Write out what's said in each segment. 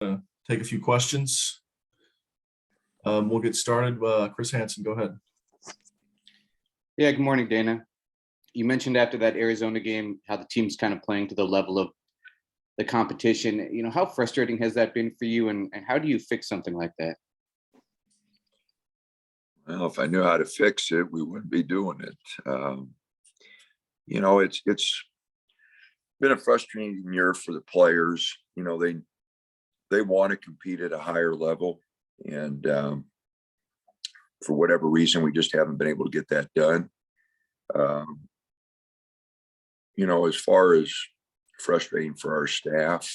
Take a few questions. We'll get started. Chris Hansen, go ahead. Yeah, good morning, Dana. You mentioned after that Arizona game how the team's kind of playing to the level of the competition. You know, how frustrating has that been for you, and how do you fix something like that? Well, if I knew how to fix it, we wouldn't be doing it. It's been a frustrating year for the players. You know, they want to compete at a higher level, and for whatever reason, we just haven't been able to get that done. As far as frustrating for our staff,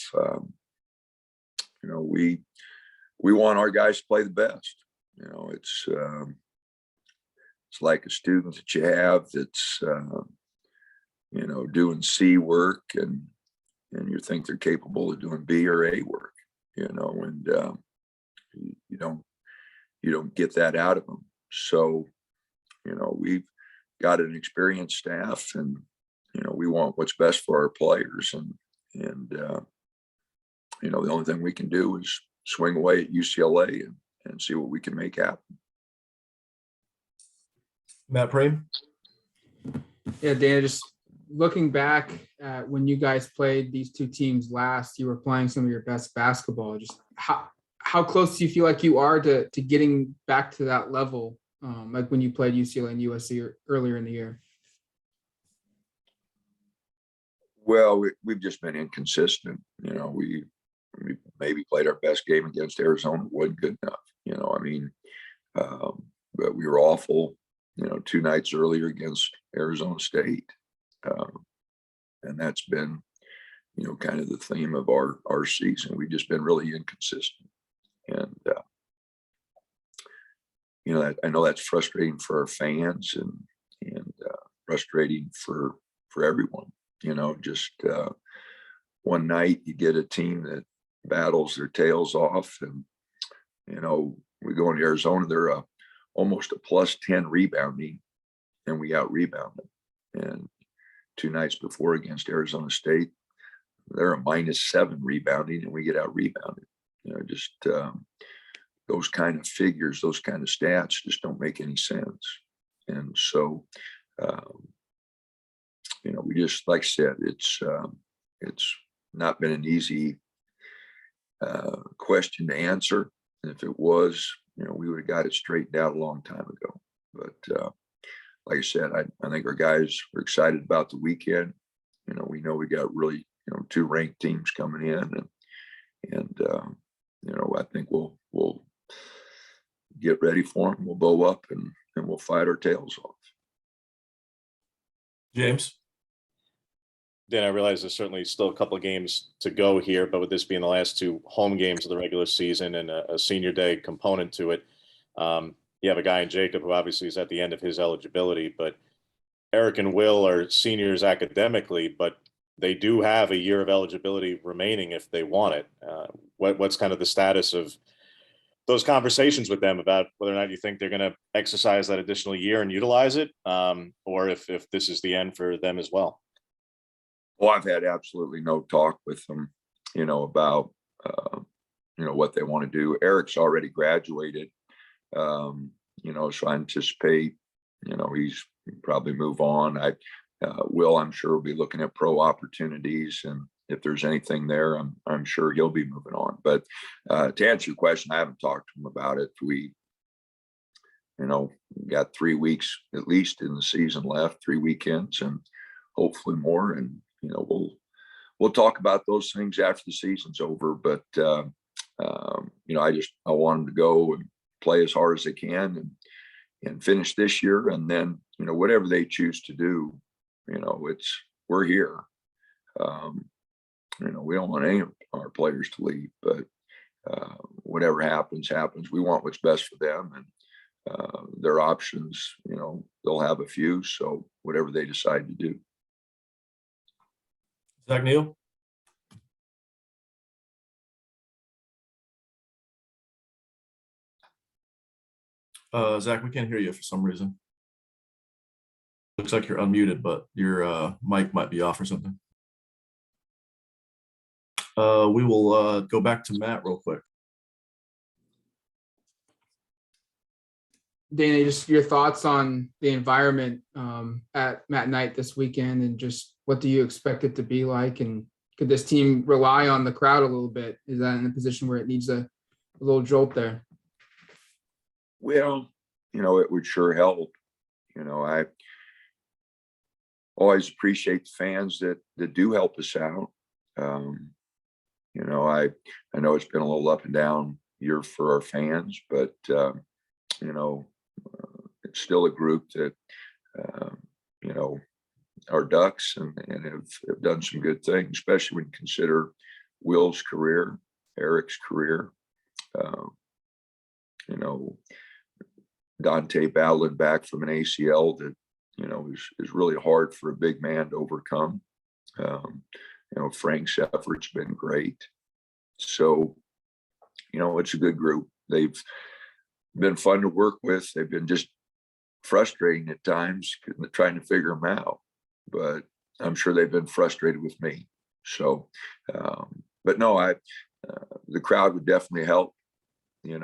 we want our guys to play the best. It's like a student that you have that's doing C work, and you think they're capable of doing B or A work, and you don't get that out of them. So, we've got an experienced staff, and we want what's best for our players, and the only thing we can do is swing away at UCLA and see what we can make happen. Matt Prehm. Yeah, Dana, just looking back at when you guys played these two teams last, you were playing some of your best basketball. Just how close do you feel like you are to getting back to that level, like when you played UCLA and USC earlier in the year? Well, we've just been inconsistent. We maybe played our best game against Arizona. It wasn't good enough. But we were awful, 2 nights earlier against Arizona State. And that's been, kind of the theme of our season. We've just been really inconsistent. And, I know that's frustrating for our fans and frustrating for everyone. Just one night you get a team that battles their tails off, and we go into Arizona, they're almost a +10 rebounding, and we out rebound them. And 2 nights before against Arizona State, they're a -7 rebounding, and we get out rebounded. Those kind of figures, those kind of stats just don't make any sense. And so we just, like I said, it's not been an easy question to answer. And if it was, we would have got it straightened out a long time ago. But like I said, I think our guys are excited about the weekend. We know we got really, 2 ranked teams coming in, and I think we'll get ready for them. We'll bow up and we'll fight our tails off. James. Dan, I realize there's certainly still a couple of games to go here, but with this being the last 2 home games of the regular season and a senior day component to it, you have a guy in Jacob who obviously is at the end of his eligibility, but Eric and Will are seniors academically, but they do have a year of eligibility remaining if they want it. What's kind of the status of those conversations with them about whether or not you think they're going to exercise that additional year and utilize it, or if this is the end for them as well? Well, I've had absolutely no talk with them, about, what they want to do. Eric's already graduated, so I anticipate, he's probably move on. Will, I'm sure, will be looking at pro opportunities, and if there's anything there, I'm sure he'll be moving on. But to answer your question, I haven't talked to him about it. We, got 3 weeks at least in the season left, 3 weekends, and hopefully more. And we'll talk about those things after the season's over. But I want them to go and play as hard as they can and finish this year, and then whatever they choose to do, we're here. We don't want any of our players to leave, but whatever happens. We want what's best for them, and their options, they'll have a few. So whatever they decide to do. Zach Neal. Zach, we can't hear you for some reason. Looks like you're unmuted, but your mic might be off or something. We will go back to Matt real quick. Dana, just your thoughts on the environment at Matt Knight this weekend, and just what do you expect it to be like? And could this team rely on the crowd a little bit? Is that in a position where it needs a little jolt there? Well, it would sure help. I always appreciate the fans that do help us out. I know it's been a little up and down year for our fans, but it's still a group that are Ducks and have done some good things, especially when you consider Will's career, Eric's career. Dante battling back from an ACL that is really hard for a big man to overcome. Frank's effort's been great. So, it's a good group. They've been fun to work with. They've been just frustrating at times, trying to figure them out. But I'm sure they've been frustrated with me. So, but no, the crowd would definitely help. And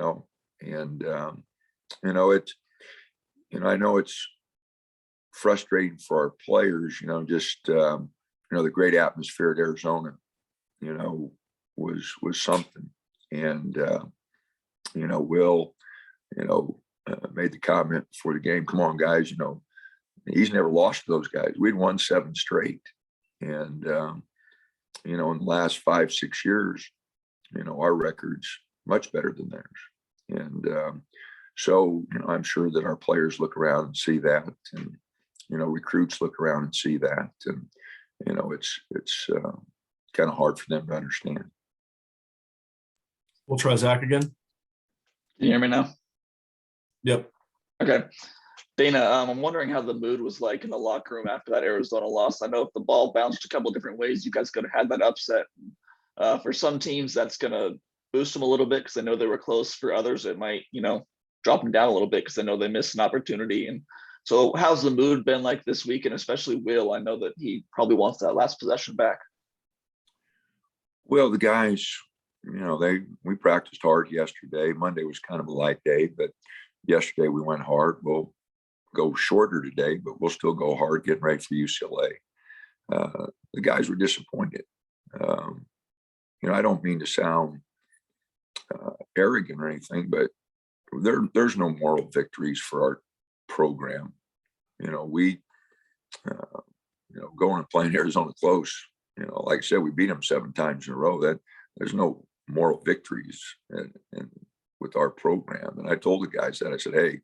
I know it's frustrating for our players. The great atmosphere at Arizona, was something. And Will, made the comment before the game, come on guys, he's never lost to those guys. We'd won 7 straight. And, in the last 5-6 years, our record's much better than theirs. And so, I'm sure that our players look around and see that, and, recruits look around and see that. And, it's kind of hard for them to understand. We'll try Zach again. Can you hear me now? Yep. Okay. Dana, I'm wondering how the mood was like in the locker room after that Arizona loss. I know if the ball bounced a couple of different ways, you guys could have had that upset. For some teams, that's going to boost them a little bit because I know they were close. For others, it might, drop them down a little bit because I know they missed an opportunity. And so how's the mood been like this week? And especially Will, I know that he probably wants that last possession back. Well, the guys, we practiced hard yesterday. Monday was kind of a light day, but yesterday we went hard. We'll go shorter today, but we'll still go hard getting ready for UCLA. The guys were disappointed. I don't mean to sound arrogant or anything, but there's no moral victories for our program. We going and playing Arizona close, like I said, we beat them 7 times in a row. That there's no moral victories and with our program. And I told the guys that, I said, hey,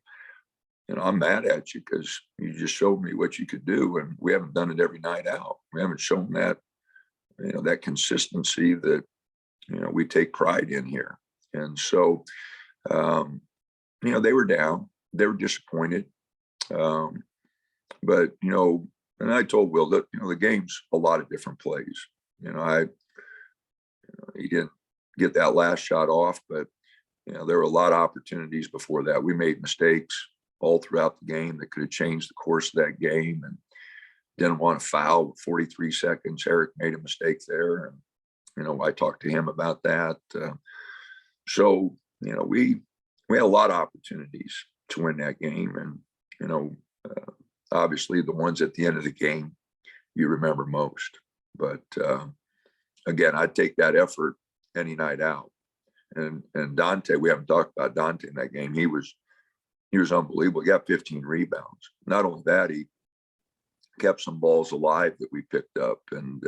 I'm mad at you because you just showed me what you could do, and we haven't done it every night out. We haven't shown that, that consistency that, we take pride in here. And so, they were down, they were disappointed. But, and I told Will that, the game's a lot of different plays. He didn't get that last shot off, but, there were a lot of opportunities before that. We made mistakes all throughout the game that could have changed the course of that game, and didn't want to foul with 43 seconds. Eric made a mistake there. And, I talked to him about that. So, we had a lot of opportunities to win that game. And, obviously the ones at the end of the game you remember most. But again, I'd take that effort any night out. And Dante, we haven't talked about Dante in that game. He was unbelievable. He got 15 rebounds. Not only that, he kept some balls alive that we picked up, and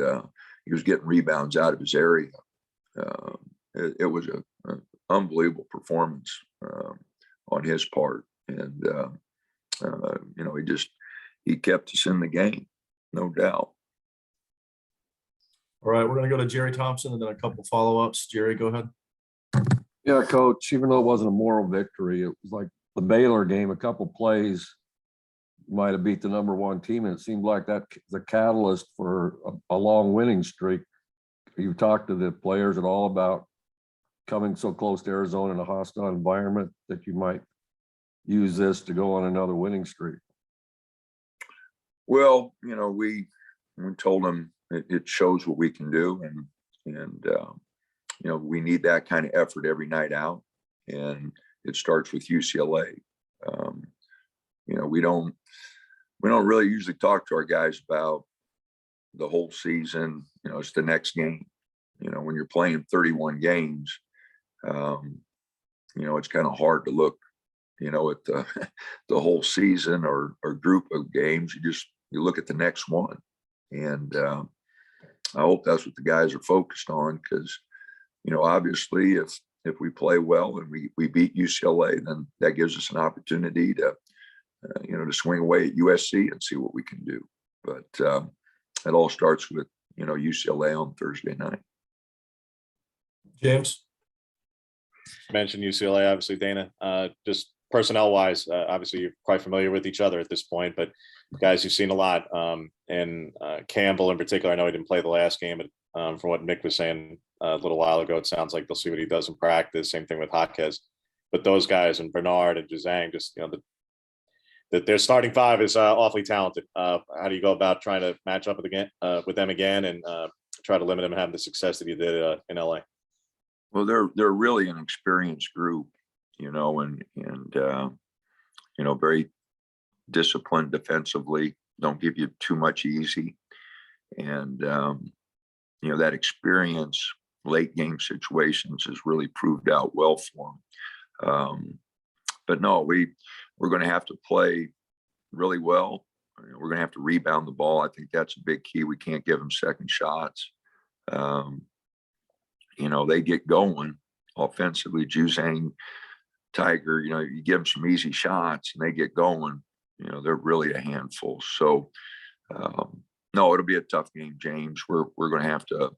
he was getting rebounds out of his area. It was an unbelievable performance on his part. And he kept us in the game, no doubt. All right, we're going to go to Jerry Thompson and then a couple follow-ups. Jerry, go ahead. Yeah, Coach, even though it wasn't a moral victory, it was like the Baylor game, a couple plays might have beat the #1 team, and it seemed like that the catalyst for a long winning streak. You talked to the players at all about coming so close to Arizona in a hostile environment that you might use this to go on another winning streak? Well, we told them it shows what we can do, and And, we need that kind of effort every night out. And it starts with UCLA. We don't really usually talk to our guys about the whole season. It's the next game. When you're playing 31 games, it's kind of hard to look, at the whole season or group of games. You look at the next one. And I hope that's what the guys are focused on, because, obviously if we play well and we beat UCLA, then that gives us an opportunity to, to swing away at USC and see what we can do. But it all starts with, UCLA on Thursday night. James? Mentioned UCLA, obviously, Dana. Just personnel wise, obviously you're quite familiar with each other at this point, but guys you've seen a lot. And Campbell in particular, I know he didn't play the last game, but from what Mick was saying a little while ago, it sounds like they'll see what he does in practice. Same thing with Jaquez. But those guys and Bernard and Jazang, just their starting five is awfully talented. How do you go about trying to match up with them again and try to limit them and have the success that you did in LA? Well, they're really an experienced group, and very disciplined defensively. Don't give you too much easy, and that experience late game situations has really proved out well for them. But no, we're going to have to play really well. We're going to have to rebound the ball. I think that's a big key. We can't give them second shots. They get going offensively. Juzang, Tiger, you give them some easy shots and they get going. They're really a handful. So, no, it'll be a tough game, James. We're going to have to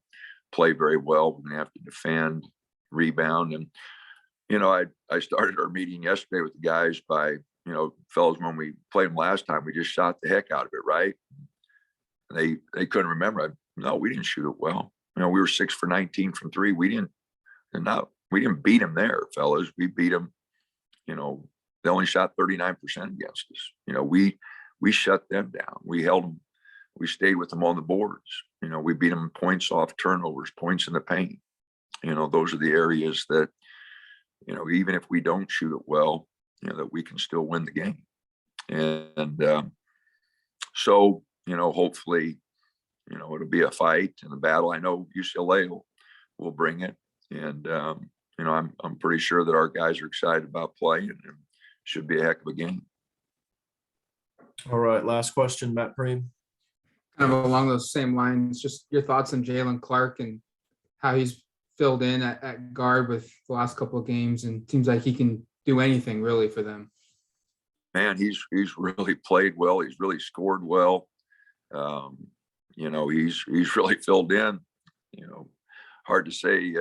play very well. We're going to have to defend, rebound. And, I started our meeting yesterday with the guys by, fellas, when we played them last time, we just shot the heck out of it, right? And they couldn't remember. No, we didn't shoot it well. We were 6 for 19 from three. We didn't beat them there, fellas. We beat them. They only shot 39% against us. We shut them down. We held them. We stayed with them on the boards. We beat them points off turnovers, points in the paint. Those are the areas that, even if we don't shoot it well, that we can still win the game. And so, hopefully, it'll be a fight and a battle. I know UCLA will bring it. And, I'm pretty sure that our guys are excited about playing, and it should be a heck of a game. All right. Last question, Matt Preem. Kind of along those same lines, just your thoughts on Jalen Clark and how he's filled in at guard with the last couple of games, and seems like he can do anything really for them. Man, he's really played well. He's really scored well. He's really filled in. Hard to say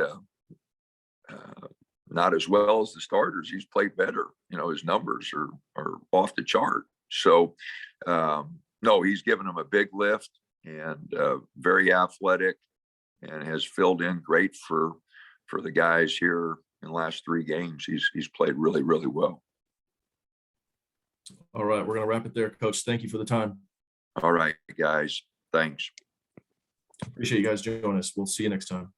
not as well as the starters. He's played better. His numbers are off the chart. So no, he's given them a big lift, and very athletic, and has filled in great for the guys here in the last 3 games. He's played really, really well. All right. We're going to wrap it there, Coach. Thank you for the time. All right, guys. Thanks. Appreciate you guys joining us. We'll see you next time.